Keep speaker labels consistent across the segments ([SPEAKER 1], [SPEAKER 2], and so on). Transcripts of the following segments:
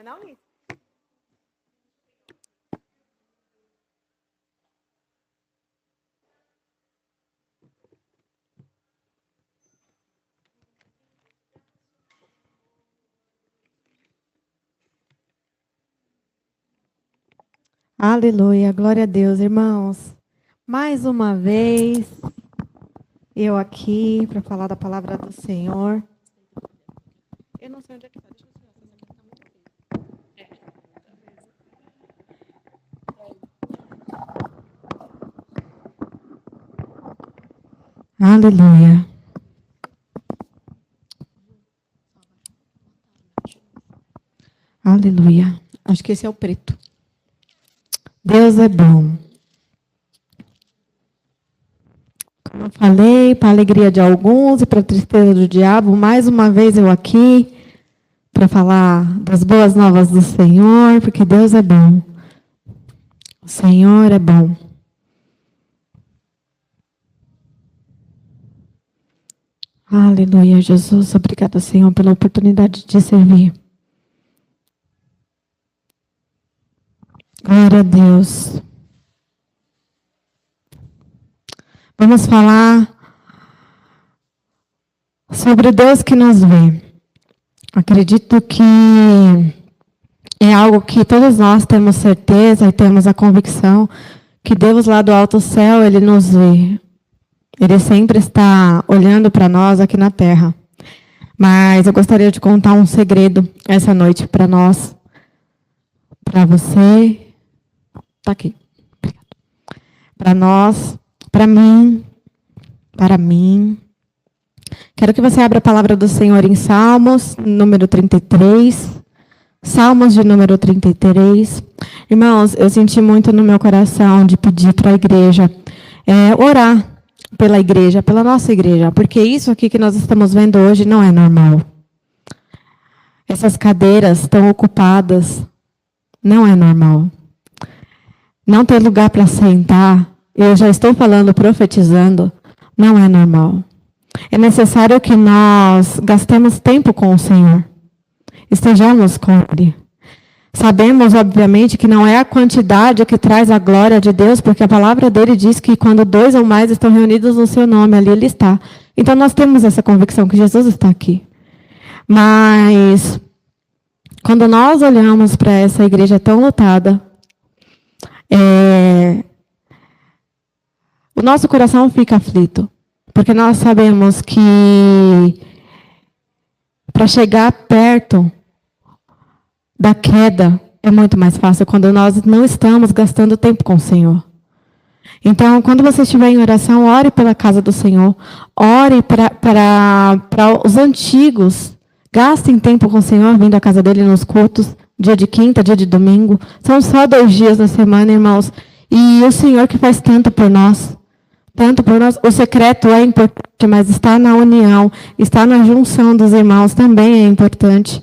[SPEAKER 1] Não, Liz? Aleluia, glória a Deus, irmãos. Mais uma vez, eu aqui para falar da palavra do Senhor. Eu não sei onde é que está. Deixa eu ver. Aleluia. Aleluia. Acho que esse é o preto. Deus é bom. Como eu falei, para a alegria de alguns e para a tristeza do diabo, mais uma vez eu aqui para falar das boas novas do Senhor, porque Deus é bom. O Senhor é bom. Aleluia, Jesus. Obrigada, Senhor, pela oportunidade de servir. Glória a Deus. Vamos falar sobre o Deus que nos vê. Acredito que é algo que todos nós temos certeza e temos a convicção que Deus lá do alto céu, Ele nos vê. Ele sempre está olhando para nós aqui na terra. Mas eu gostaria de contar um segredo essa noite para nós, para você. Está aqui. Para nós, para mim. Quero que você abra a palavra do Senhor em Salmos, número 33. Salmos de número 33. Irmãos, eu senti muito no meu coração de pedir para a igreja orar pela igreja, pela nossa igreja, porque isso aqui que nós estamos vendo hoje não é normal. Essas cadeiras estão ocupadas, não é normal. Não ter lugar para sentar, eu já estou falando, profetizando, não é normal. É necessário que nós gastemos tempo com o Senhor. Estejamos com Ele. Sabemos, obviamente, que não é a quantidade que traz a glória de Deus, porque a palavra dele diz que quando 2 ou mais estão reunidos no seu nome, ali Ele está. Então, nós temos essa convicção que Jesus está aqui. Mas, quando nós olhamos para essa igreja tão lotada, o nosso coração fica aflito, porque nós sabemos que para chegar perto da queda é muito mais fácil quando nós não estamos gastando tempo com o Senhor. Então, quando você estiver em oração, ore pela casa do Senhor, ore para os antigos, gastem tempo com o Senhor, vindo à casa dele nos cultos, dia de quinta, dia de domingo. São só 2 dias na semana, irmãos. E o Senhor que faz tanto por nós. Tanto por nós. O secreto é importante, mas estar na união, estar na junção dos irmãos também é importante.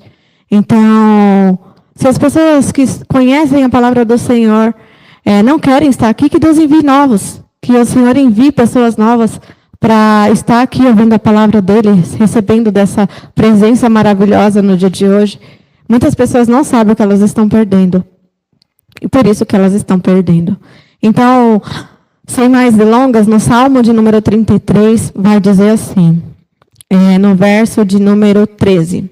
[SPEAKER 1] Então, se as pessoas que conhecem a palavra do Senhor não querem estar aqui, que Deus envie novos. Que o Senhor envie pessoas novas para estar aqui ouvindo a palavra dele, recebendo dessa presença maravilhosa no dia de hoje. Muitas pessoas não sabem o que elas estão perdendo. E por isso que elas estão perdendo. Então, sem mais delongas, no Salmo de número 33, vai dizer assim, no verso de número 13.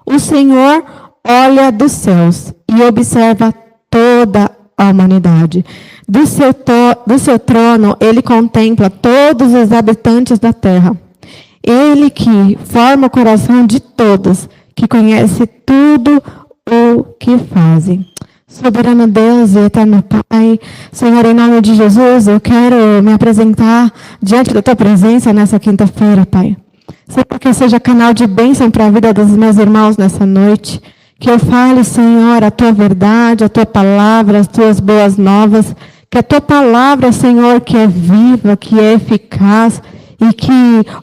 [SPEAKER 1] O Senhor olha dos céus e observa toda a humanidade. Do seu trono, Ele contempla todos os habitantes da terra. Ele que forma o coração de todos, que conhece tudo o que fazem. Soberano Deus e eterno Pai, Senhor, em nome de Jesus, eu quero me apresentar diante da Tua presença nessa quinta-feira, Pai. Senhor, que eu seja canal de bênção para a vida dos meus irmãos nessa noite. Que eu fale, Senhor, a Tua verdade, a Tua palavra, as Tuas boas novas. Que a Tua palavra, Senhor, que é viva, que é eficaz e que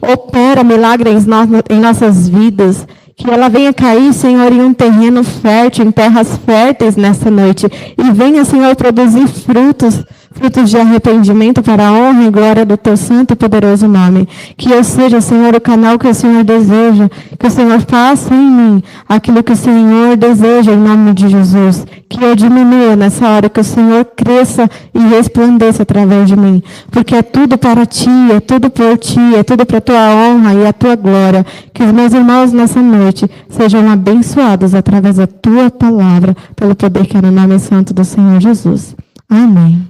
[SPEAKER 1] opera milagres em nossas vidas. Que ela venha cair, Senhor, em um terreno fértil, em terras férteis nessa noite. E venha, Senhor, produzir frutos frutos de arrependimento para a honra e glória do teu santo e poderoso nome. Que eu seja, Senhor, o canal que o Senhor deseja, que o Senhor faça em mim aquilo que o Senhor deseja, em nome de Jesus. Que eu diminua nessa hora, que o Senhor cresça e resplandeça através de mim. Porque é tudo para ti, é tudo por ti, é tudo para a tua honra e a tua glória. Que os meus irmãos nessa noite sejam abençoados através da tua palavra, pelo poder que é no nome santo do Senhor Jesus. Amém.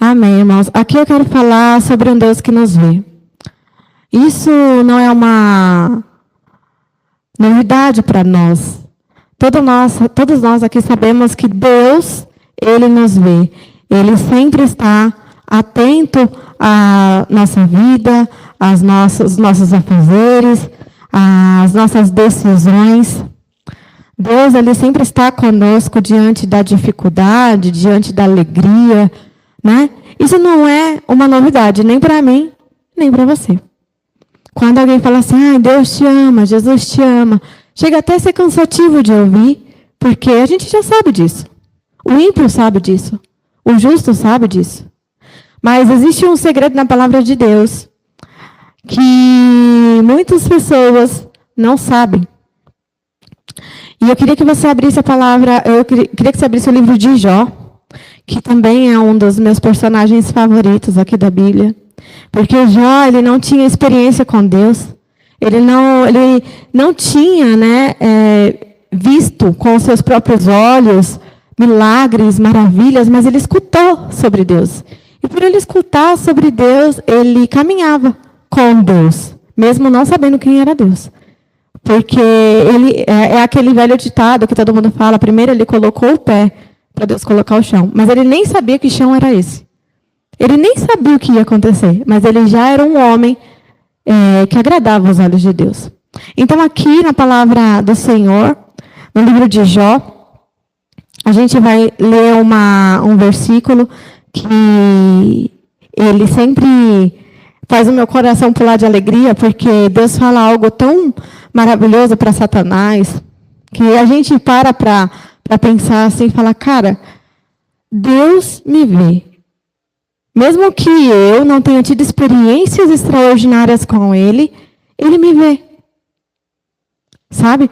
[SPEAKER 1] Amém, irmãos. Aqui eu quero falar sobre um Deus que nos vê. Isso não é uma novidade para nós. Todos nós aqui sabemos que Deus, Ele nos vê. Ele sempre está atento à nossa vida, aos nossos afazeres, às nossas decisões. Deus, Ele sempre está conosco diante da dificuldade, diante da alegria, né? Isso não é uma novidade, nem para mim, nem para você. Quando alguém fala assim, Deus te ama, Jesus te ama, chega até a ser cansativo de ouvir, porque a gente já sabe disso. O ímpio sabe disso. O justo sabe disso. Mas existe um segredo na palavra de Deus que muitas pessoas não sabem. E eu queria que você abrisse a palavra, eu queria que você abrisse o livro de Jó, que também é um dos meus personagens favoritos aqui da Bíblia. Porque Jó, ele não tinha experiência com Deus. Ele não tinha, né, visto com os seus próprios olhos milagres, maravilhas, mas ele escutou sobre Deus. E por ele escutar sobre Deus, ele caminhava com Deus, mesmo não sabendo quem era Deus. Porque ele é aquele velho ditado que todo mundo fala, primeiro ele colocou o pé para Deus colocar o chão. Mas ele nem sabia que chão era esse. Ele nem sabia o que ia acontecer, mas ele já era um homem que agradava os olhos de Deus. Então, aqui na palavra do Senhor, no livro de Jó, a gente vai ler um versículo que ele sempre faz o meu coração pular de alegria, porque Deus fala algo tão maravilhoso para Satanás, que a gente para pensar assim, e falar, cara, Deus me vê. Mesmo que eu não tenha tido experiências extraordinárias com Ele, Ele me vê. Sabe?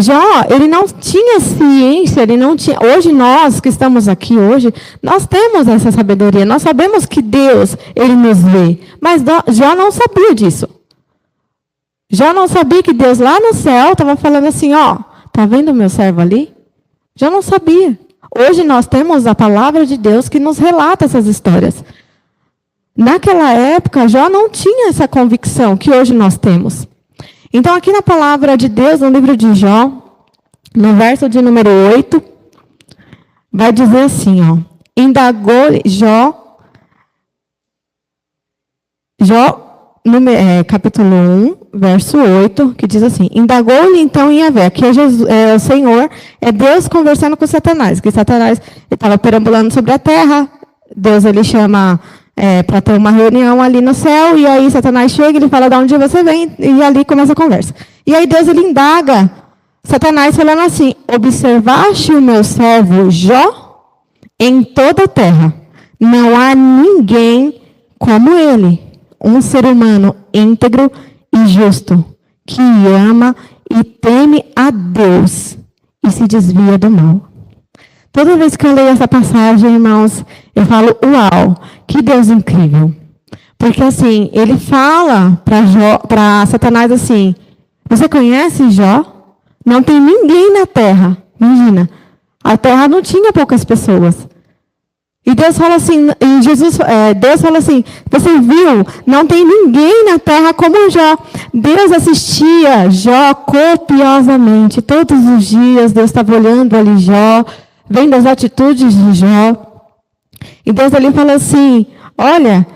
[SPEAKER 1] Jó, ele não tinha ciência, ele não tinha... Hoje nós que estamos aqui hoje, nós temos essa sabedoria, nós sabemos que Deus, Ele nos vê. Mas Jó não sabia disso. Jó não sabia que Deus lá no céu estava falando assim, tá vendo o meu servo ali? Jó não sabia. Hoje nós temos a palavra de Deus que nos relata essas histórias. Naquela época, Jó não tinha essa convicção que hoje nós temos. Então, aqui na palavra de Deus, no livro de Jó, no verso de número 8, vai dizer assim, indagou Jó, capítulo 1, verso 8, que diz assim, indagou-lhe então em Yahvé, que o Senhor é Deus conversando com Satanás, que Satanás estava perambulando sobre a terra, Deus ele chama para ter uma reunião ali no céu, e aí Satanás chega e ele fala, de onde você vem? E ali começa a conversa. E aí Deus ele indaga Satanás falando assim, observaste o meu servo Jó em toda a terra, não há ninguém como ele, um ser humano íntegro e justo, que ama e teme a Deus e se desvia do mal. Toda vez que eu leio essa passagem, irmãos, eu falo, uau, que Deus incrível. Porque assim, ele fala para Satanás assim, você conhece Jó? Não tem ninguém na terra. Imagina, a terra não tinha poucas pessoas. E Deus fala assim, Deus fala assim, você viu, não tem ninguém na terra como Jó. Deus assistia Jó copiosamente. Todos os dias Deus estava olhando ali Jó, vendo as atitudes de Jó. E Deus ali fala assim, olha,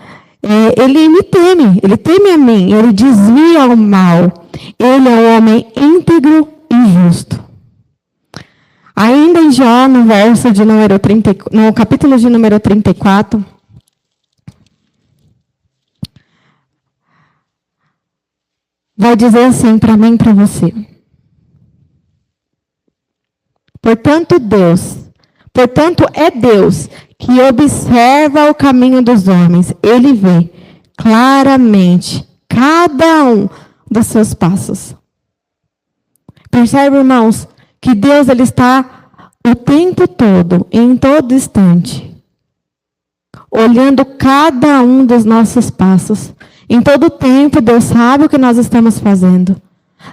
[SPEAKER 1] ele me teme, ele teme a mim, ele desvia o mal. Ele é um homem íntegro e justo. Ainda em Jó, no verso de número 30, no capítulo de número 34, vai dizer assim para mim e para você. Portanto, Portanto, é Deus que observa o caminho dos homens. Ele vê claramente cada um dos seus passos. Percebe, irmãos, que Deus ele está o tempo todo, em todo instante, olhando cada um dos nossos passos. Em todo tempo, Deus sabe o que nós estamos fazendo.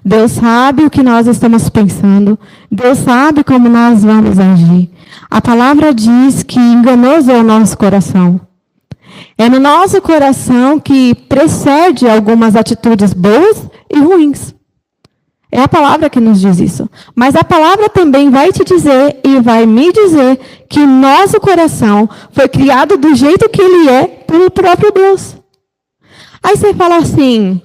[SPEAKER 1] Deus sabe o que nós estamos pensando. Deus sabe como nós vamos agir. A palavra diz que enganoso é o nosso coração. É no nosso coração que precede algumas atitudes boas e ruins. É a palavra que nos diz isso. Mas a palavra também vai te dizer e vai me dizer que o nosso coração foi criado do jeito que ele é pelo próprio Deus. Aí você fala assim,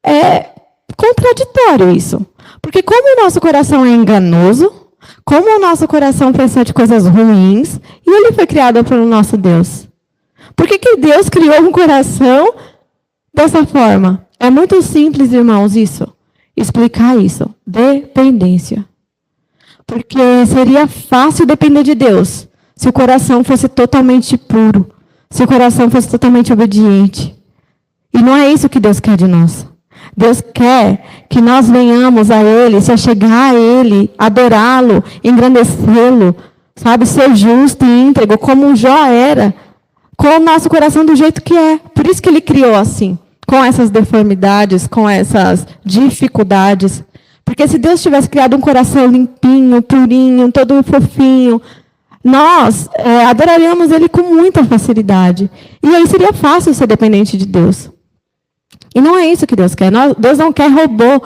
[SPEAKER 1] é contraditório isso. Porque como o nosso coração é enganoso, como o nosso coração precede coisas ruins, e ele foi criado pelo nosso Deus. Por que Deus criou um coração dessa forma? É muito simples, irmãos, isso. Explicar isso. Dependência. Porque seria fácil depender de Deus se o coração fosse totalmente puro, se o coração fosse totalmente obediente. E não é isso que Deus quer de nós. Deus quer que nós venhamos a Ele, se achegar a Ele, adorá-lo, engrandecê-lo, sabe, ser justo e íntegro, como Jó era, com o nosso coração do jeito que é. Por isso que Ele criou assim, com essas deformidades, com essas dificuldades. Porque se Deus tivesse criado um coração limpinho, purinho, todo fofinho, nós adoraríamos Ele com muita facilidade. E aí seria fácil ser dependente de Deus. E não é isso que Deus quer. Deus não quer robô.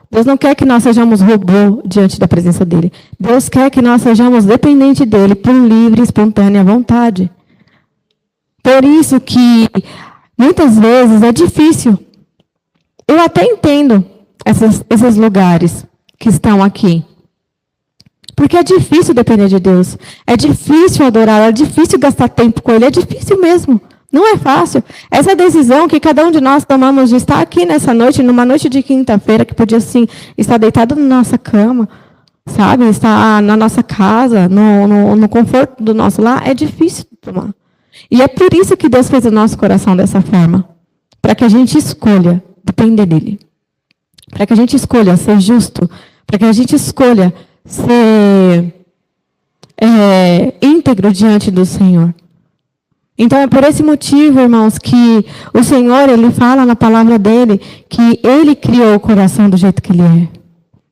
[SPEAKER 1] Deus não quer que nós sejamos robô diante da presença dEle. Deus quer que nós sejamos dependentes dEle por livre e espontânea vontade. Por isso que muitas vezes é difícil. Eu até entendo esses lugares que estão aqui. Porque é difícil depender de Deus. É difícil adorar, é difícil gastar tempo com Ele, é difícil mesmo. Não é fácil. Essa decisão que cada um de nós tomamos de estar aqui nessa noite, numa noite de quinta-feira, que podia, assim, estar deitado na nossa cama, sabe? Estar na nossa casa, no conforto do nosso lar, é difícil tomar. E é por isso que Deus fez o nosso coração dessa forma. Para que a gente escolha depender dEle. Para que a gente escolha ser justo. Para que a gente escolha ser íntegro diante do Senhor. Então, é por esse motivo, irmãos, que o Senhor, Ele fala na palavra dEle que Ele criou o coração do jeito que Ele é.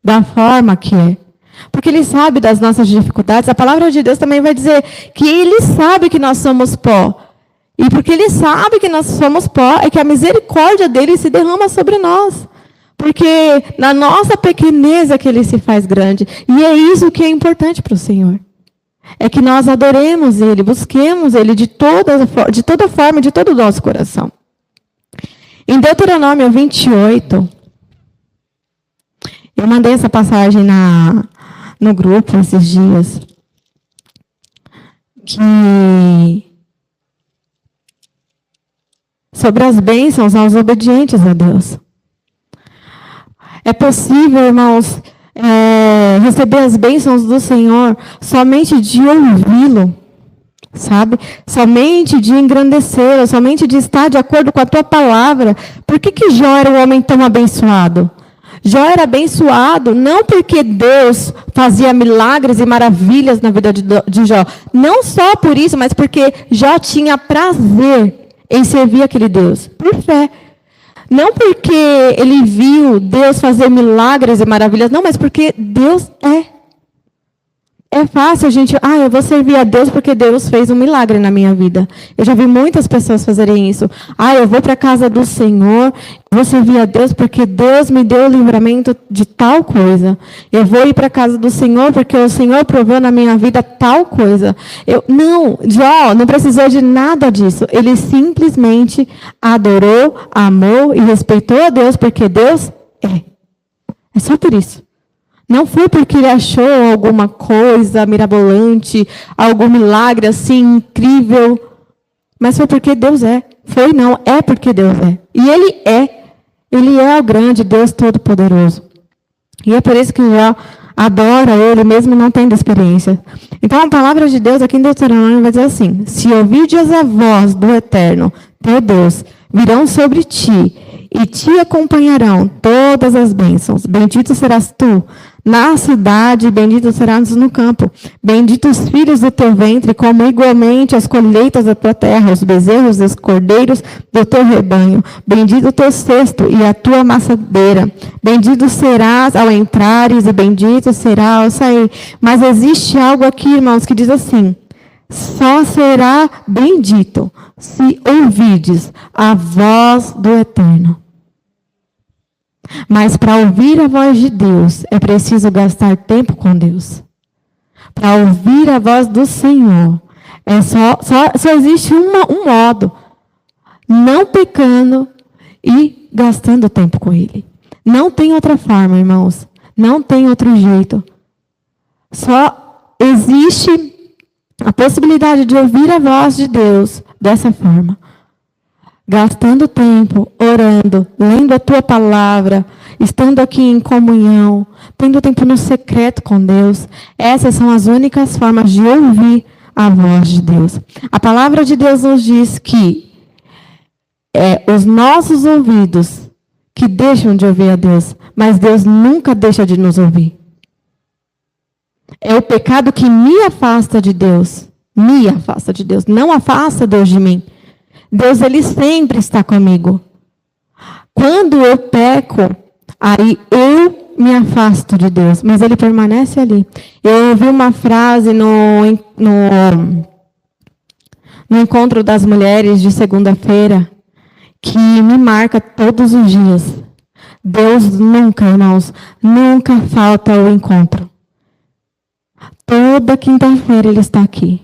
[SPEAKER 1] Da forma que é. Porque Ele sabe das nossas dificuldades. A palavra de Deus também vai dizer que Ele sabe que nós somos pó. E porque Ele sabe que nós somos pó, é que a misericórdia dEle se derrama sobre nós. Porque na nossa pequeneza que Ele se faz grande. E é isso que é importante para o Senhor. É que nós adoremos Ele, busquemos Ele de toda forma, de todo o nosso coração. Em Deuteronômio 28, eu mandei essa passagem no grupo esses dias, sobre as bênçãos aos obedientes a Deus. É possível, irmãos, receber as bênçãos do Senhor somente de ouvi-lo, sabe? Somente de engrandecê-lo, somente de estar de acordo com a tua palavra. Por que Jó era um homem tão abençoado? Jó era abençoado não porque Deus fazia milagres e maravilhas na vida de Jó. Não só por isso, mas porque Jó tinha prazer em servir aquele Deus, por fé. Não porque ele viu Deus fazer milagres e maravilhas, não, mas porque Deus é. É fácil a gente, eu vou servir a Deus porque Deus fez um milagre na minha vida. Eu já vi muitas pessoas fazerem isso. Eu vou para a casa do Senhor, vou servir a Deus porque Deus me deu o livramento de tal coisa. Eu vou ir para a casa do Senhor porque o Senhor proveu na minha vida tal coisa. Jó não precisou de nada disso. Ele simplesmente adorou, amou e respeitou a Deus porque Deus é. É só por isso. Não foi porque ele achou alguma coisa mirabolante, algum milagre assim incrível, mas foi porque Deus é. É porque Deus é. E Ele é o grande Deus Todo-Poderoso. E é por isso que Jó adora ele, mesmo não tendo experiência. Então, a palavra de Deus aqui em Deuteronômio vai dizer assim: se ouvirdes a voz do Eterno, teu Deus, virão sobre ti, e te acompanharão todas as bênçãos. Bendito serás tu na cidade, bendito serás no campo. Benditos os filhos do teu ventre, como igualmente as colheitas da tua terra, os bezerros e os cordeiros do teu rebanho. Bendito o teu cesto e a tua amassadeira. Bendito serás ao entrares e bendito será ao sair. Mas existe algo aqui, irmãos, que diz assim: só será bendito se ouvides a voz do Eterno. Mas para ouvir a voz de Deus, é preciso gastar tempo com Deus. Para ouvir a voz do Senhor, só existe um modo: não pecando e gastando tempo com Ele. Não tem outra forma, irmãos. Não tem outro jeito. Só existe a possibilidade de ouvir a voz de Deus dessa forma. Gastando tempo, orando, lendo a tua palavra, estando aqui em comunhão, tendo tempo no secreto com Deus. Essas são as únicas formas de ouvir a voz de Deus. A palavra de Deus nos diz que os nossos ouvidos que deixam de ouvir a Deus, mas Deus nunca deixa de nos ouvir. É o pecado que me afasta de Deus. Me afasta de Deus. Não afasta Deus de mim. Deus, Ele sempre está comigo. Quando eu peco, aí eu me afasto de Deus, mas Ele permanece ali. Eu ouvi uma frase no encontro das mulheres de segunda-feira, que me marca todos os dias. Deus nunca, irmãos, nunca falta o encontro. Toda quinta-feira Ele está aqui.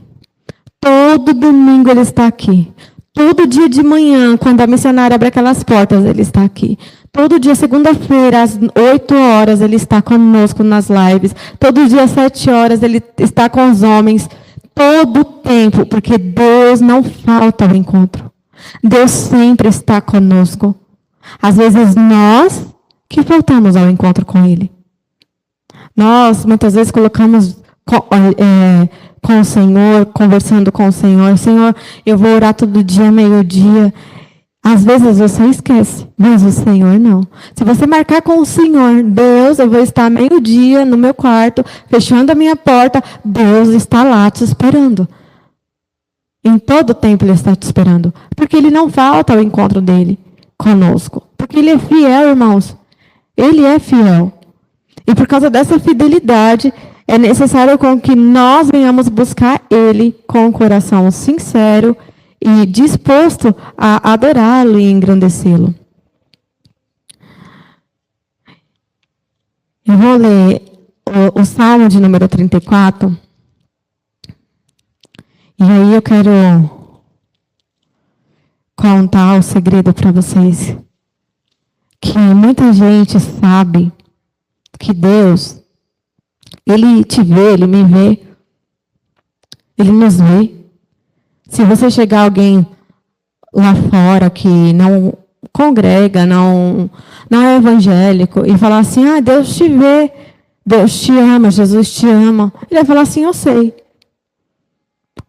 [SPEAKER 1] Todo domingo Ele está aqui. Todo dia de manhã, quando a missionária abre aquelas portas, Ele está aqui. Todo dia, segunda-feira, às 8 horas, Ele está conosco nas lives. Todo dia, às 7 horas, Ele está com os homens. Todo o tempo, porque Deus não falta ao encontro. Deus sempre está conosco. Às vezes, nós que faltamos ao encontro com Ele. Nós, muitas vezes, colocamos com o Senhor, conversando com o Senhor. Senhor, eu vou orar todo dia, meio-dia. Às vezes você esquece, mas o Senhor não. Se você marcar com o Senhor, Deus, eu vou estar meio-dia no meu quarto, fechando a minha porta, Deus está lá te esperando. Em todo tempo Ele está te esperando. Porque Ele não falta ao encontro dEle conosco. Porque Ele é fiel, irmãos. Ele é fiel. E por causa dessa fidelidade, é necessário com que nós venhamos buscar Ele com o coração sincero e disposto a adorá-lo e engrandecê-lo. Eu vou ler o Salmo de número 34. E aí eu quero contar o segredo para vocês. Que muita gente sabe que Deus, Ele te vê, Ele me vê. Ele nos vê. Se você chegar alguém lá fora que não congrega, não é evangélico, e falar assim, Deus te vê, Deus te ama, Jesus te ama. Ele vai falar assim, eu sei.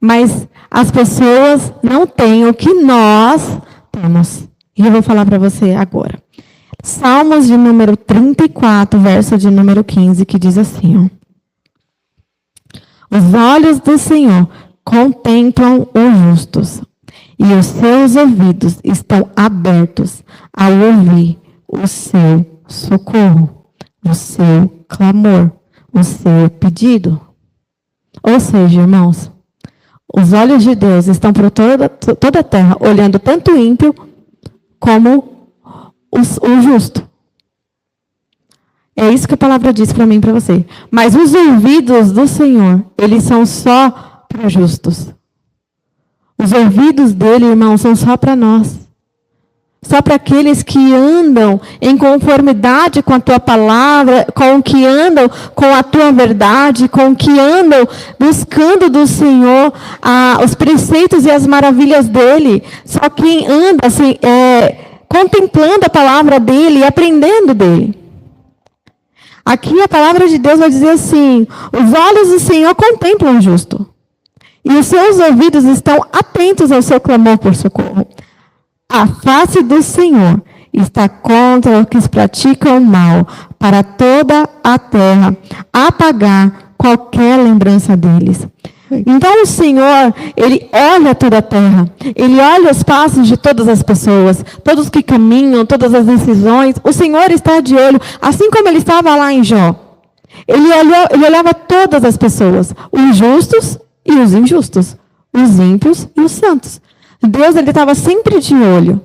[SPEAKER 1] Mas as pessoas não têm o que nós temos. E eu vou falar para você agora. Salmos de número 34, verso de número 15, que diz assim, Os olhos do Senhor contemplam os justos, e os seus ouvidos estão abertos ao ouvir o seu socorro, o seu clamor, o seu pedido. Ou seja, irmãos, os olhos de Deus estão por toda a terra, olhando tanto o ímpio como o justo. É isso que a palavra diz para mim e para você. Mas os ouvidos do Senhor, eles são só para justos. Os ouvidos dele, irmão, são só para nós. Só para aqueles que andam em conformidade com a tua palavra, com que andam com a tua verdade, com que andam buscando do Senhor os preceitos e as maravilhas dele. Só quem anda assim, contemplando a palavra dele e aprendendo dele. Aqui a palavra de Deus vai dizer assim: os olhos do Senhor contemplam o justo, e os seus ouvidos estão atentos ao seu clamor por socorro. A face do Senhor está contra os que praticam o mal, para toda a terra apagar qualquer lembrança deles. Então o Senhor, Ele olha toda a terra, Ele olha os passos de todas as pessoas, todos que caminham, todas as decisões. O Senhor está de olho, assim como Ele estava lá em Jó. Ele olhava todas as pessoas, os justos e os injustos, os ímpios e os santos. Deus, Ele estava sempre de olho,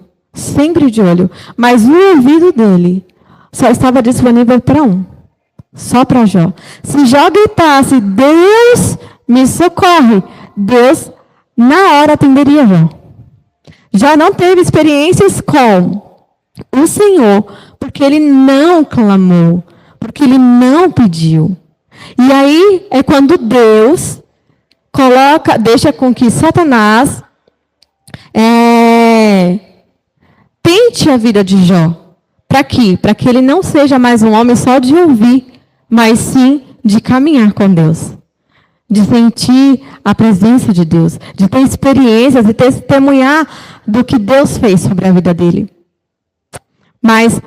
[SPEAKER 1] mas o ouvido dele só estava disponível para um, só para Jó. Se Jó gritasse, Deus me socorre, Deus na hora atenderia Jó. Já não teve experiências com o Senhor, porque ele não clamou, porque ele não pediu. E aí é quando Deus deixa com que Satanás tente a vida de Jó. Para quê? Para que ele não seja mais um homem só de ouvir, mas sim de caminhar com Deus. De sentir a presença de Deus, de ter experiências, de testemunhar do que Deus fez sobre a vida dele. Mas,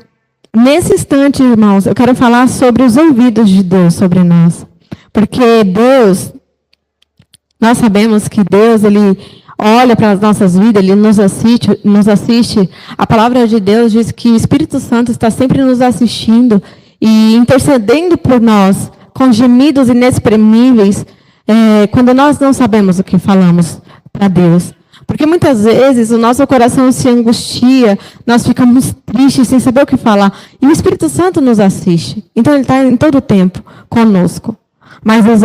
[SPEAKER 1] nesse instante, irmãos, eu quero falar sobre os ouvidos de Deus sobre nós. Porque Deus, nós sabemos que Deus, Ele olha para as nossas vidas, Ele nos assiste. A palavra de Deus diz que o Espírito Santo está sempre nos assistindo e intercedendo por nós, com gemidos inexprimíveis, quando nós não sabemos o que falamos para Deus. Porque muitas vezes o nosso coração se angustia, nós ficamos tristes sem saber o que falar. E o Espírito Santo nos assiste. Então Ele está em todo o tempo conosco. Mas os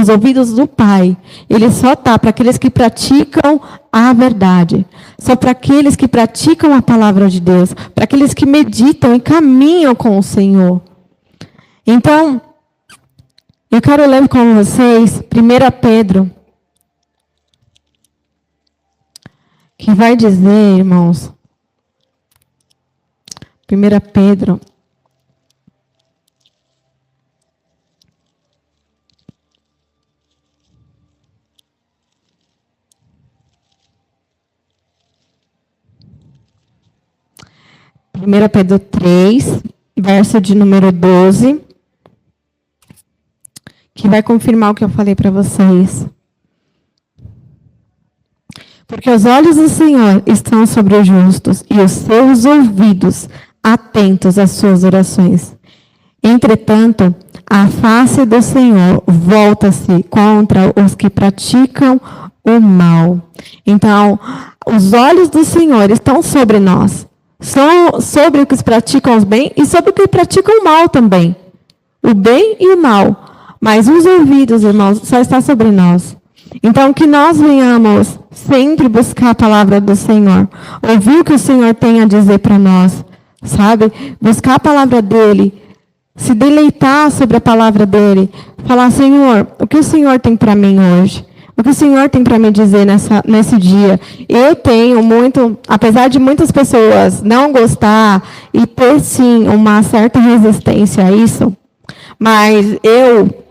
[SPEAKER 1] ouvidos do Pai, Ele só está para aqueles que praticam a verdade. Só para aqueles que praticam a palavra de Deus. Para aqueles que meditam e caminham com o Senhor. Então, eu quero ler com vocês 1 Pedro, que vai dizer, irmãos, 1 Pedro, Pedro 3, verso de número 12, que vai confirmar o que eu falei para vocês. Porque os olhos do Senhor estão sobre os justos e os seus ouvidos atentos às suas orações. Entretanto, a face do Senhor volta-se contra os que praticam o mal. Então, os olhos do Senhor estão sobre nós. São sobre os que praticam o bem e sobre os que praticam o mal também. O bem e o mal. Mas os ouvidos, irmãos, só está sobre nós. Então, que nós venhamos sempre buscar a palavra do Senhor. Ouvir o que o Senhor tem a dizer para nós. Sabe? Buscar a palavra dEle. Se deleitar sobre a palavra dEle. Falar, Senhor, o que o Senhor tem para mim hoje? O que o Senhor tem para me dizer nesse dia? Eu tenho muito, apesar de muitas pessoas não gostar e ter, sim, uma certa resistência a isso, mas eu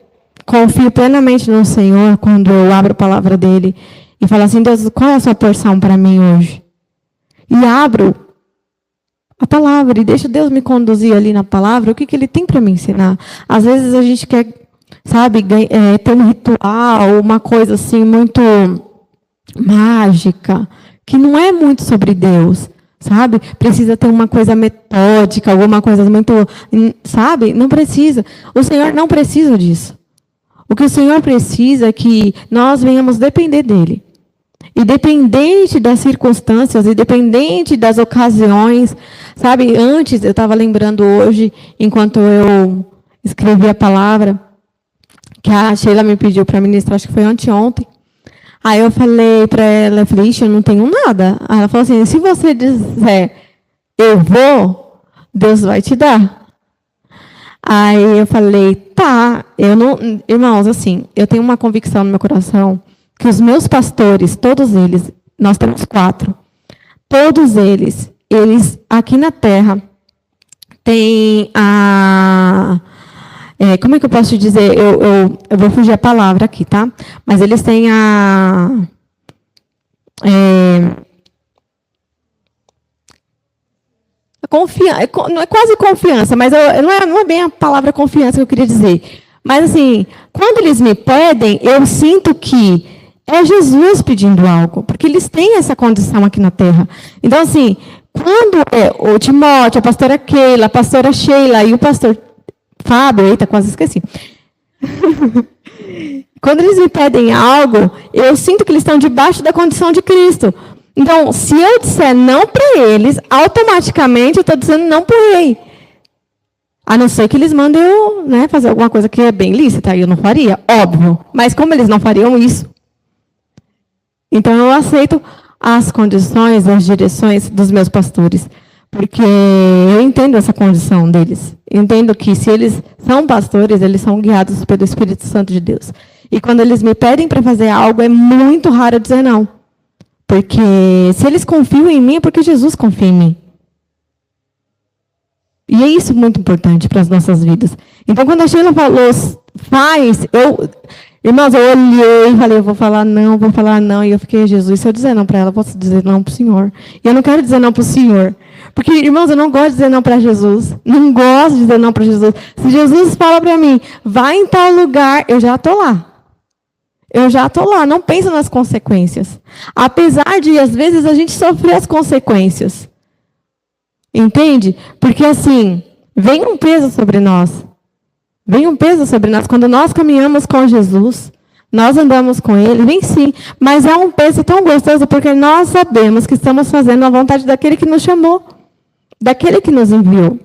[SPEAKER 1] confio plenamente no Senhor quando eu abro a palavra dEle e falo assim, Deus, qual é a sua porção para mim hoje? E abro a palavra e deixo Deus me conduzir ali na palavra, o que Ele tem para me ensinar. Às vezes a gente quer, sabe, ter um ritual, uma coisa assim muito mágica, que não é muito sobre Deus, sabe? Precisa ter uma coisa metódica, alguma coisa muito, sabe? Não precisa. O Senhor não precisa disso. O que o Senhor precisa é que nós venhamos depender dEle. Independente das circunstâncias, independente das ocasiões, sabe? Antes, eu estava lembrando hoje, enquanto eu escrevi a palavra, que a Sheila me pediu para ministrar, acho que foi anteontem. Aí eu falei para ela, eu falei, ixi, eu não tenho nada. Aí ela falou assim, se você disser, eu vou, Deus vai te dar. Aí eu falei, tá, eu não... Irmãos, assim, eu tenho uma convicção no meu coração que os meus pastores, todos eles, nós temos 4, todos eles aqui na terra, têm como é que eu posso te dizer? Eu vou fugir a palavra aqui, tá? Mas eles têm não é quase confiança, mas não é bem a palavra confiança que eu queria dizer. Mas, assim, quando eles me pedem, eu sinto que é Jesus pedindo algo, porque eles têm essa condição aqui na Terra. Então, assim, quando o Timóteo, a pastora Keila, a pastora Sheila e o pastor Fábio, eita, quase esqueci. Quando eles me pedem algo, eu sinto que eles estão debaixo da condição de Cristo. Então, se eu disser não para eles, automaticamente eu estou dizendo não para o rei. A não ser que eles mandem eu, fazer alguma coisa que é bem lícita, eu não faria, óbvio. Mas como eles não fariam isso, então eu aceito as condições, as direções dos meus pastores. Porque eu entendo essa condição deles. Eu entendo que se eles são pastores, eles são guiados pelo Espírito Santo de Deus. E quando eles me pedem para fazer algo, é muito raro eu dizer não. Porque se eles confiam em mim, é porque Jesus confia em mim. E é isso muito importante para as nossas vidas. Então, quando a Sheila falou, irmãos, eu olhei e falei, eu vou falar não. E eu fiquei, Jesus, se eu dizer não para ela, eu posso dizer não para o Senhor. E eu não quero dizer não para o Senhor. Porque, irmãos, eu não gosto de dizer não para Jesus. Não gosto de dizer não para Jesus. Se Jesus fala para mim, vai em tal lugar, eu já estou lá. Não pensa nas consequências. Apesar de, às vezes, a gente sofrer as consequências. Entende? Porque, assim, vem um peso sobre nós. Quando nós caminhamos com Jesus, nós andamos com Ele, vem sim. Mas é um peso tão gostoso, porque nós sabemos que estamos fazendo a vontade daquele que nos chamou, daquele que nos enviou.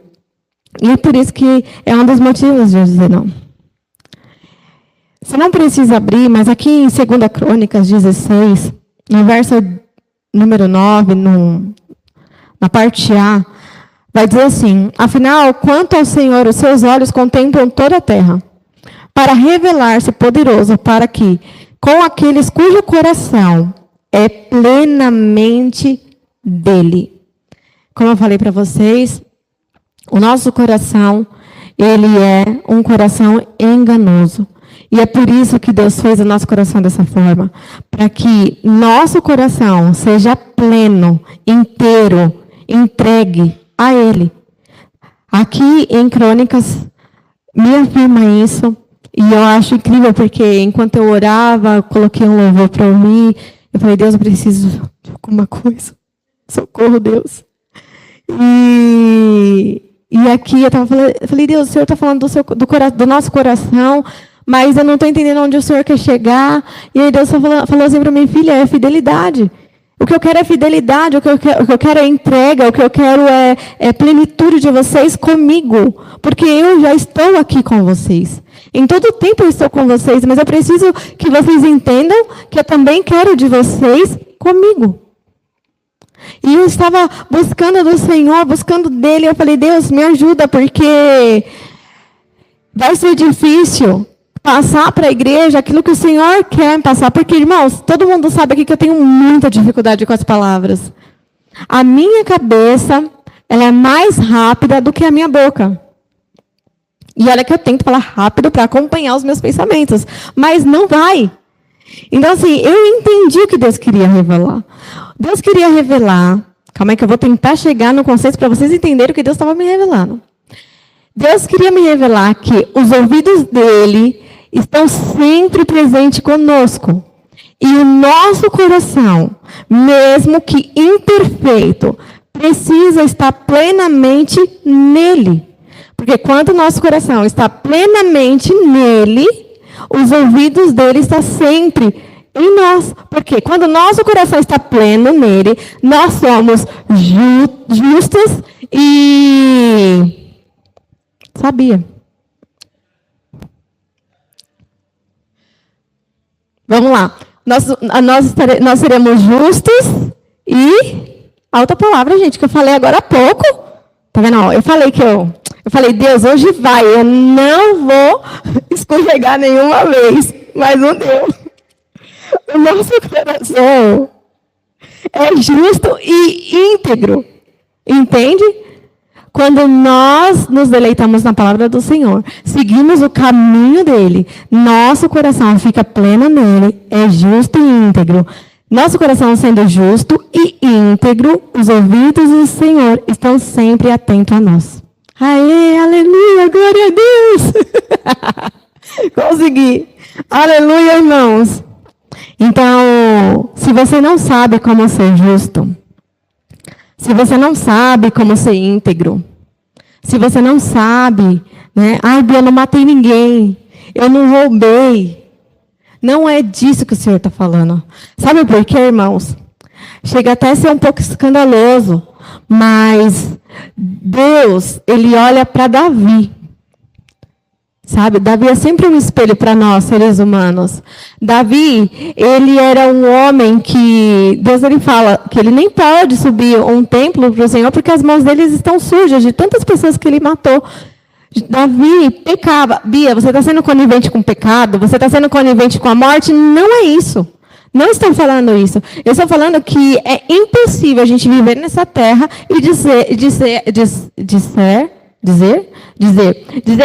[SPEAKER 1] E é por isso que é um dos motivos de eu dizer não. Você não precisa abrir, mas aqui em 2 Crônicas 16, no verso número 9, na parte A, vai dizer assim: afinal, quanto ao Senhor, os seus olhos contemplam toda a terra, para revelar-se poderoso, para que, com aqueles cujo coração é plenamente dele. Como eu falei para vocês, o nosso coração, ele é um coração enganoso. E é por isso que Deus fez o nosso coração dessa forma. Para que nosso coração seja pleno, inteiro, entregue a Ele. Aqui em Crônicas, me afirma isso. E eu acho incrível, porque enquanto eu orava, eu coloquei um louvor para ouvir. Eu falei, Deus, eu preciso de alguma coisa. Socorro, Deus. E aqui eu falei, Deus, o Senhor está falando do nosso coração, mas eu não estou entendendo onde o Senhor quer chegar. E aí Deus falou assim para mim, filha, é fidelidade. O que eu quero é fidelidade, o que eu quero é entrega, o que eu quero é plenitude de vocês comigo. Porque eu já estou aqui com vocês. Em todo tempo eu estou com vocês, mas eu preciso que vocês entendam que eu também quero de vocês comigo. E eu estava buscando do Senhor, buscando dele. Eu falei, Deus, me ajuda, porque vai ser difícil passar para a igreja aquilo que o Senhor quer passar. Porque, irmãos, todo mundo sabe aqui que eu tenho muita dificuldade com as palavras. A minha cabeça, ela é mais rápida do que a minha boca. E olha que eu tento falar rápido para acompanhar os meus pensamentos. Mas não vai. Então, assim, eu entendi o que Deus queria revelar. Deus queria revelar. Calma aí que eu vou tentar chegar no conceito para vocês entenderem o que Deus estava me revelando. Deus queria me revelar que os ouvidos dele estão sempre presentes conosco. E o nosso coração, mesmo que imperfeito, precisa estar plenamente nele. Porque quando o nosso coração está plenamente nele, os ouvidos dele estão sempre em nós. Porque quando o nosso coração está pleno nele, nós somos justos e... Sabia. Vamos lá. Nós seremos justos e... A outra palavra, gente, que eu falei agora há pouco. Tá vendo? Eu falei, Deus, hoje vai. Eu não vou escorregar nenhuma vez. Mas não deu. O nosso coração é justo e íntegro. Entende? Quando nós nos deleitamos na palavra do Senhor, seguimos o caminho dele, nosso coração fica pleno nele, é justo e íntegro. Nosso coração sendo justo e íntegro, os ouvidos do Senhor estão sempre atentos a nós. Aê, aleluia, glória a Deus. Consegui. Aleluia, irmãos. Então, se você não sabe como ser justo, se você não sabe como ser íntegro, se você não sabe, né? Ai, Bia, eu não matei ninguém, eu não roubei. Não é disso que o Senhor está falando. Sabe por quê, irmãos? Chega até a ser um pouco escandaloso, mas Deus, Ele olha para Davi. Sabe, Davi é sempre um espelho para nós, seres humanos. Davi, ele era um homem que, Deus ele fala que ele nem pode subir um templo para o Senhor, porque as mãos dele estão sujas de tantas pessoas que ele matou. Davi pecava. Bia, você está sendo conivente com o pecado? Você está sendo conivente com a morte? Não é isso. Não estou falando isso. Eu estou falando que é impossível a gente viver nessa terra e dizer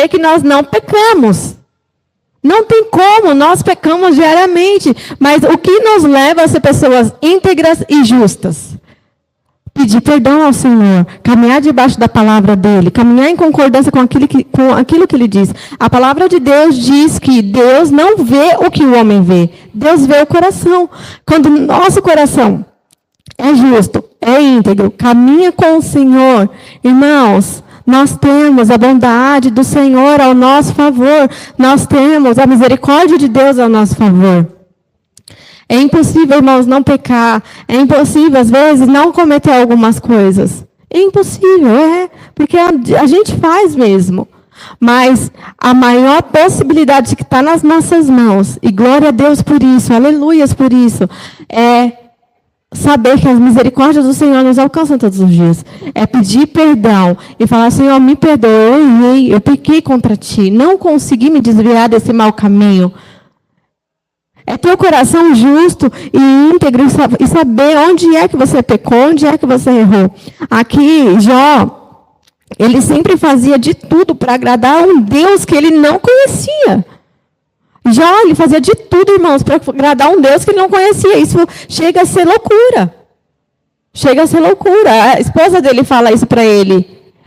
[SPEAKER 1] que nós não pecamos. Não tem como, nós pecamos diariamente. Mas o que nos leva a ser pessoas íntegras e justas? Pedir perdão ao Senhor, caminhar debaixo da palavra dele, caminhar em concordância com aquilo que ele diz. A palavra de Deus diz que Deus não vê o que o homem vê. Deus vê o coração. Quando o nosso coração é justo, é íntegro, caminha com o Senhor, irmãos, nós temos a bondade do Senhor ao nosso favor. Nós temos a misericórdia de Deus ao nosso favor. É impossível, irmãos, não pecar. É impossível, às vezes, não cometer algumas coisas. É impossível, porque a gente faz mesmo. Mas a maior possibilidade que está nas nossas mãos, e glória a Deus por isso, aleluias por isso, é saber que as misericórdias do Senhor nos alcançam todos os dias. É pedir perdão e falar, Senhor, me perdoa, eu errei, eu pequei contra ti, não consegui me desviar desse mau caminho. É ter o coração justo e íntegro e saber onde é que você pecou, onde é que você errou. Aqui, Jó, ele sempre fazia de tudo para agradar um Deus que ele não conhecia. Jó, ele fazia de tudo, irmãos, para agradar um Deus que ele não conhecia. Isso chega a ser loucura. Chega a ser loucura. A esposa dele fala isso para ele.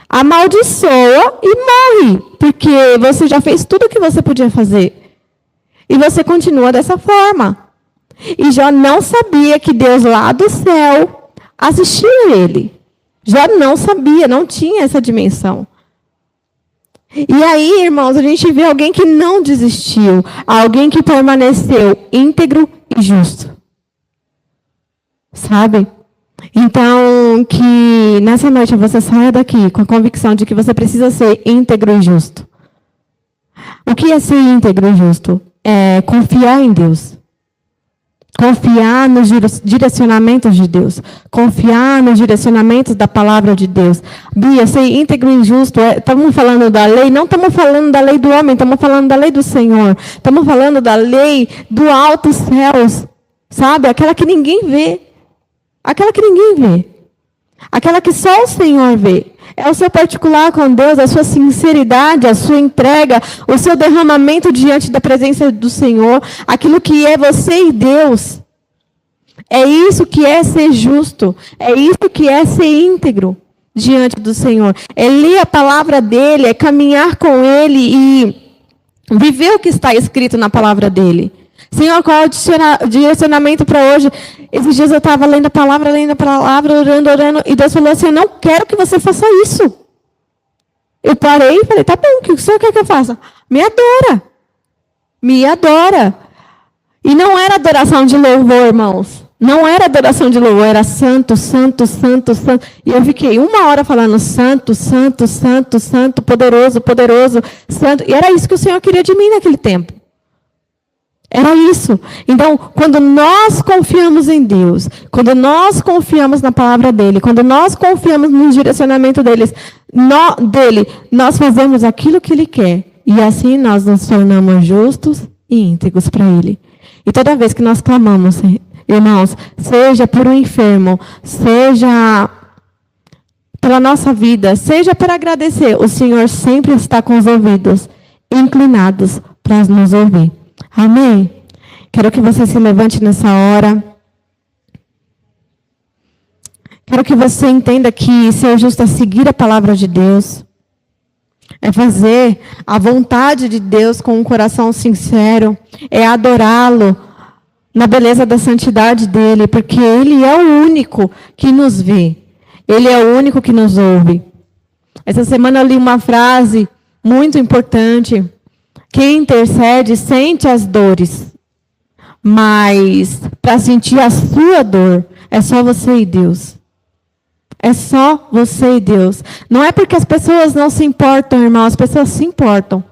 [SPEAKER 1] Amaldiçoa e morre, porque você já fez tudo o que você podia fazer. E você continua dessa forma. E Jó não sabia que Deus lá do céu assistia ele. Jó não sabia, não tinha essa dimensão. E aí, irmãos, a gente vê alguém que não desistiu. Alguém que permaneceu íntegro e justo. Sabe? Então, que nessa noite você saia daqui com a convicção de que você precisa ser íntegro e justo. O que é ser íntegro e justo? É confiar em Deus. Confiar nos direcionamentos de Deus. Confiar nos direcionamentos da palavra de Deus. Bia, ser íntegro e justo. Estamos falando da lei, não estamos falando da lei do homem, estamos falando da lei do Senhor. Estamos falando da lei do alto céus. Sabe? Aquela que ninguém vê. Aquela que ninguém vê. Aquela que só o Senhor vê. É o seu particular com Deus, a sua sinceridade, a sua entrega, o seu derramamento diante da presença do Senhor, aquilo que é você e Deus. É isso que é ser justo, é isso que é ser íntegro diante do Senhor. É ler a palavra dEle, é caminhar com Ele e viver o que está escrito na palavra dEle. Senhor, qual é o direcionamento para hoje? Esses dias eu estava lendo a palavra, orando, e Deus falou assim, eu não quero que você faça isso. Eu parei e falei, tá bom, o que o Senhor quer que eu faça? Me adora. Me adora. E não era adoração de louvor, irmãos. Não era adoração de louvor, era santo, santo, santo, santo. E eu fiquei 1 hora falando santo, santo, santo, santo, poderoso, poderoso, santo. E era isso que o Senhor queria de mim naquele tempo. Era isso. Então, quando nós confiamos em Deus, quando nós confiamos na palavra dEle, quando nós confiamos no direcionamento dele, nós fazemos aquilo que Ele quer. E assim nós nos tornamos justos e íntegros para Ele. E toda vez que nós clamamos, irmãos, seja por um enfermo, seja pela nossa vida, seja para agradecer, o Senhor sempre está com os ouvidos inclinados para nos ouvir. Amém? Quero que você se levante nessa hora. Quero que você entenda que ser justo é seguir a palavra de Deus. É fazer a vontade de Deus com um coração sincero. É adorá-lo na beleza da santidade dele, porque ele é o único que nos vê. Ele é o único que nos ouve. Essa semana eu li uma frase muito importante. Quem intercede sente as dores, mas para sentir a sua dor, é só você e Deus. É só você e Deus. Não é porque as pessoas não se importam, irmão, as pessoas se importam.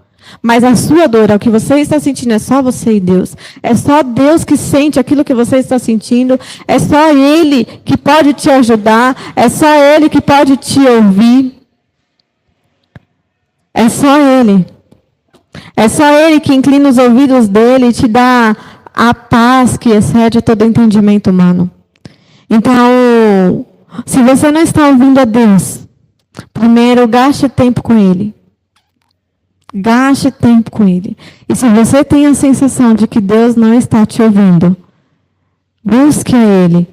[SPEAKER 1] Mas a sua dor, o que você está sentindo, é só você e Deus. É só Deus que sente aquilo que você está sentindo. É só Ele que pode te ajudar. É só Ele que pode te ouvir. É só Ele. É só Ele que inclina os ouvidos dele e te dá a paz que excede todo entendimento humano. Então, se você não está ouvindo a Deus, primeiro gaste tempo com Ele. Gaste tempo com Ele. E se você tem a sensação de que Deus não está te ouvindo, busque a Ele.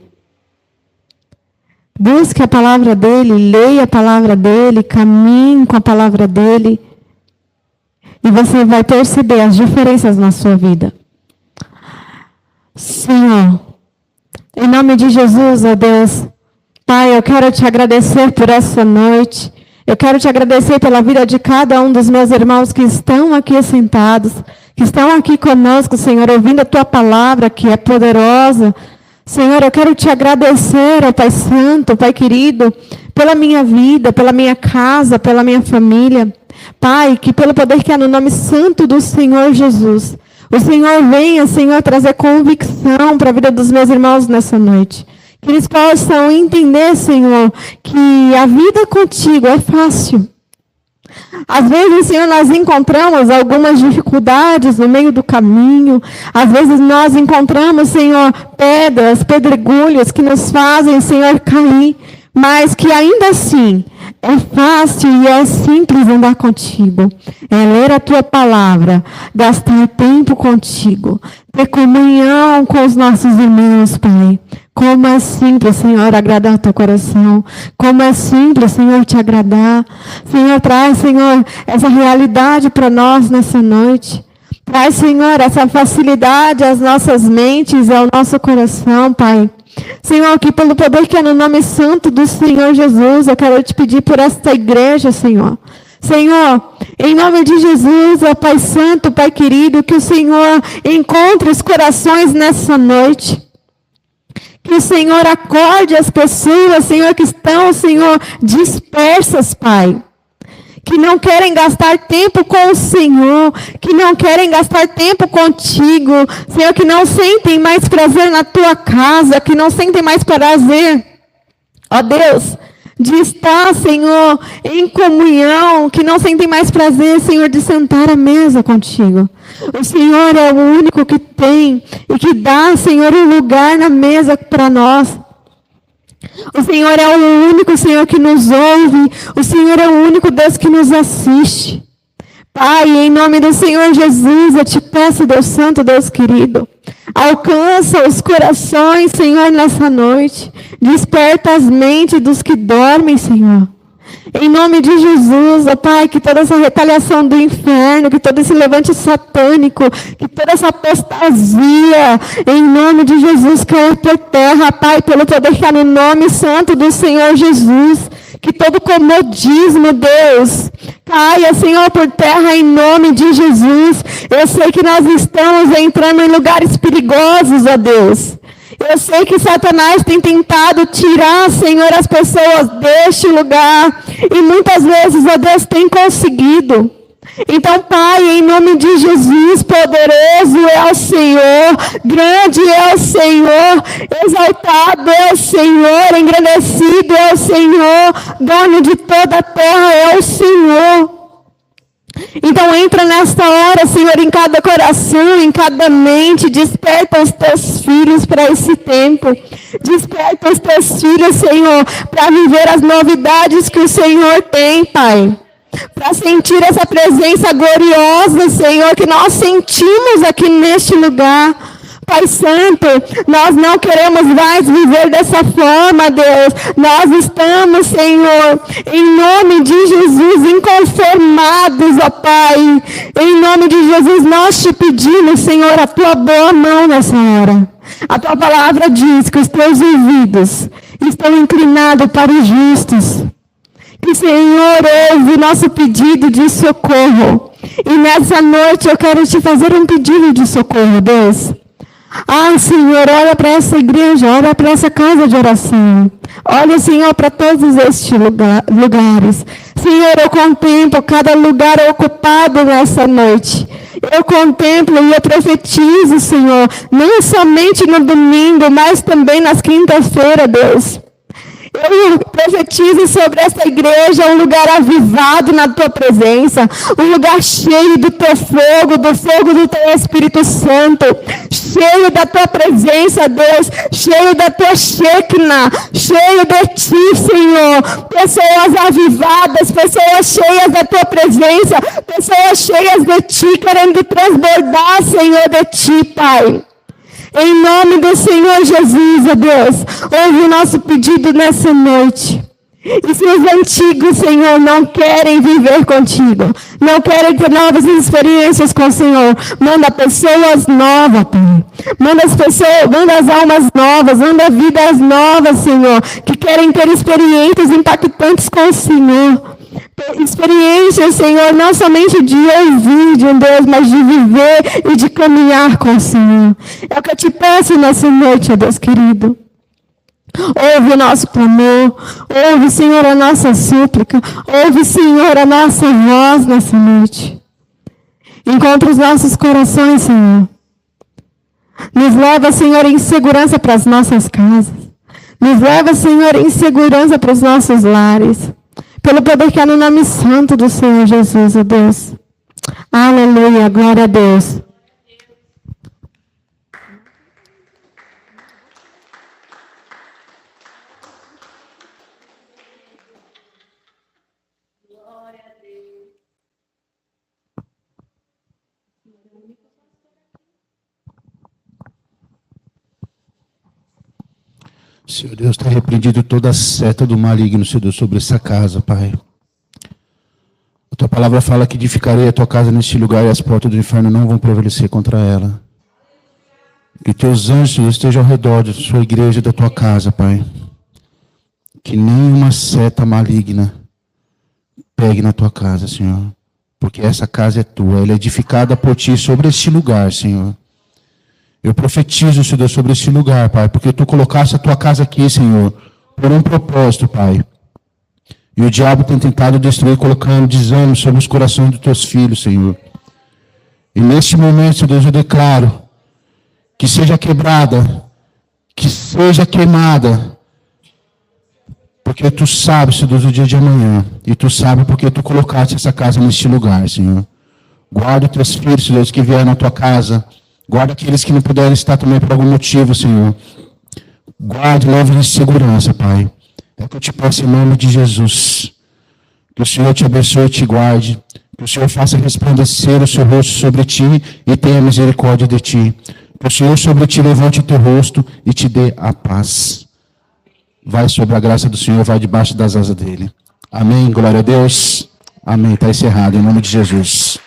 [SPEAKER 1] Busque a palavra dEle, leia a palavra dEle, caminhe com a palavra dEle. E você vai perceber as diferenças na sua vida. Senhor, em nome de Jesus, ó Deus, Pai, eu quero te agradecer por essa noite. Eu quero te agradecer pela vida de cada um dos meus irmãos que estão aqui sentados, que estão aqui conosco, Senhor, ouvindo a tua palavra que é poderosa. Senhor, eu quero te agradecer, ó Pai Santo, Pai querido, pela minha vida, pela minha casa, pela minha família. Pai, que pelo poder que há no nome santo do Senhor Jesus, o Senhor venha, Senhor, trazer convicção para a vida dos meus irmãos nessa noite. Que eles possam entender, Senhor, que a vida contigo é fácil. Às vezes, Senhor, nós encontramos algumas dificuldades no meio do caminho. Às vezes nós encontramos, Senhor, pedras, pedregulhos que nos fazem, Senhor, cair. Mas que ainda assim é fácil e é simples andar contigo. É ler a tua palavra, gastar tempo contigo, ter comunhão com os nossos irmãos, Pai. Como é simples, Senhor, agradar o teu coração. Como é simples, Senhor, te agradar. Senhor, traz, Senhor, essa realidade para nós nessa noite. Traz, Senhor, essa facilidade às nossas mentes e ao nosso coração, Pai. Senhor, que pelo poder que é no nome santo do Senhor Jesus, eu quero te pedir por esta igreja, Senhor. Senhor, em nome de Jesus, ó Pai Santo, Pai querido, que o Senhor encontre os corações nessa noite. Que o Senhor acorde as pessoas, Senhor, que estão, Senhor, dispersas, Pai. Que não querem gastar tempo com o Senhor, que não querem gastar tempo contigo, Senhor, que não sentem mais prazer na tua casa, que não sentem mais prazer, ó Deus, de estar, Senhor, em comunhão, que não sentem mais prazer, Senhor, de sentar à mesa contigo. O Senhor é o único que tem e que dá, Senhor, um lugar na mesa para nós. O Senhor é o único, Senhor, que nos ouve. O Senhor é o único Deus que nos assiste. Pai, em nome do Senhor Jesus, eu te peço, Deus Santo, Deus querido, alcança os corações, Senhor, nessa noite. Desperta as mentes dos que dormem, Senhor. Em nome de Jesus, ó Pai, que toda essa retaliação do inferno, que todo esse levante satânico, que toda essa apostasia, em nome de Jesus, caia por terra, Pai, pelo poder que há no nome santo do Senhor Jesus. Que todo comodismo, Deus, caia, Senhor, por terra em nome de Jesus. Eu sei que nós estamos entrando em lugares perigosos, ó Deus. Eu sei que Satanás tem tentado tirar, Senhor, as pessoas deste lugar. E muitas vezes, ó Deus, tem conseguido. Então, Pai, em nome de Jesus, poderoso é o Senhor, grande é o Senhor, exaltado é o Senhor, engrandecido é o Senhor, dono de toda a terra é o Senhor. Então entra nesta hora, Senhor, em cada coração, em cada mente, desperta os teus filhos para esse tempo. Desperta os teus filhos, Senhor, para viver as novidades que o Senhor tem, Pai. Para sentir essa presença gloriosa, Senhor, que nós sentimos aqui neste lugar. Pai Santo, nós não queremos mais viver dessa forma, Deus. Nós estamos, Senhor, em nome de Jesus, inconformados, ó Pai. Em nome de Jesus, nós te pedimos, Senhor, a tua boa mão nessa hora. A tua palavra diz que os teus ouvidos estão inclinados para os justos. Que o Senhor ouve nosso pedido de socorro. E nessa noite eu quero te fazer um pedido de socorro, Deus. Ah, Senhor, olha para essa igreja, olha para essa casa de oração. Olha, Senhor, para todos estes lugares. Senhor, eu contemplo cada lugar ocupado nessa noite. Eu contemplo e eu profetizo, Senhor, não somente no domingo, mas também nas quintas-feiras, Deus. Eu profetizo sobre essa igreja um lugar avivado na tua presença, um lugar cheio do teu fogo, do fogo do teu Espírito Santo, cheio da tua presença, Deus, cheio da tua Shekinah, cheio de ti, Senhor. Pessoas avivadas, pessoas cheias da tua presença, pessoas cheias de ti, querendo transbordar, Senhor, de ti, Pai. Em nome do Senhor Jesus, ó Deus, ouve o nosso pedido nessa noite. E se os antigos, Senhor, não querem viver contigo, não querem ter novas experiências com o Senhor, manda pessoas novas, Pai. Manda as almas novas, manda vidas novas, Senhor, que querem ter experiências impactantes com o Senhor. Experiências, Senhor, não somente de ouvir de um Deus, mas de viver e de caminhar com o Senhor. É o que eu te peço nessa noite, ó Deus querido. Ouve o nosso clamor, ouve, Senhor, a nossa súplica, ouve, Senhor, a nossa voz nessa noite. Encontra os nossos corações, Senhor. Nos leva, Senhor, em segurança para as nossas casas. Nos leva, Senhor, em segurança para os nossos lares. Pelo poder que há no nome santo do Senhor Jesus, ó Deus. Aleluia, glória a Deus.
[SPEAKER 2] Senhor Deus, está repreendido toda a seta do maligno, Senhor Deus, sobre essa casa, Pai. A tua palavra fala que edificarei a tua casa neste lugar e as portas do inferno não vão prevalecer contra ela. Que teus anjos, Senhor, estejam ao redor da sua igreja e da tua casa, Pai. Que nenhuma seta maligna pegue na tua casa, Senhor. Porque essa casa é tua, ela é edificada por ti sobre este lugar, Senhor. Eu profetizo, Senhor Deus, sobre este lugar, Pai, porque tu colocaste a tua casa aqui, Senhor, por um propósito, Pai. E o diabo tem tentado destruir, colocando desânimo sobre os corações dos teus filhos, Senhor. E neste momento, Senhor Deus, eu declaro que seja quebrada, que seja queimada, porque tu sabes, Senhor Deus, o dia de amanhã. E tu sabes porque tu colocaste essa casa neste lugar, Senhor. Guarda os teus filhos, Senhor Deus, que vieram na tua casa. Guarda aqueles que não puderem estar também por algum motivo, Senhor. Guarde, leve-lhes segurança, Pai. É o que eu te peço em nome de Jesus. Que o Senhor te abençoe e te guarde. Que o Senhor faça resplandecer o seu rosto sobre ti e tenha misericórdia de ti. Que o Senhor sobre ti levante o teu rosto e te dê a paz. Vai sobre a graça do Senhor, vai debaixo das asas dele. Amém, glória a Deus. Amém, está encerrado em nome de Jesus.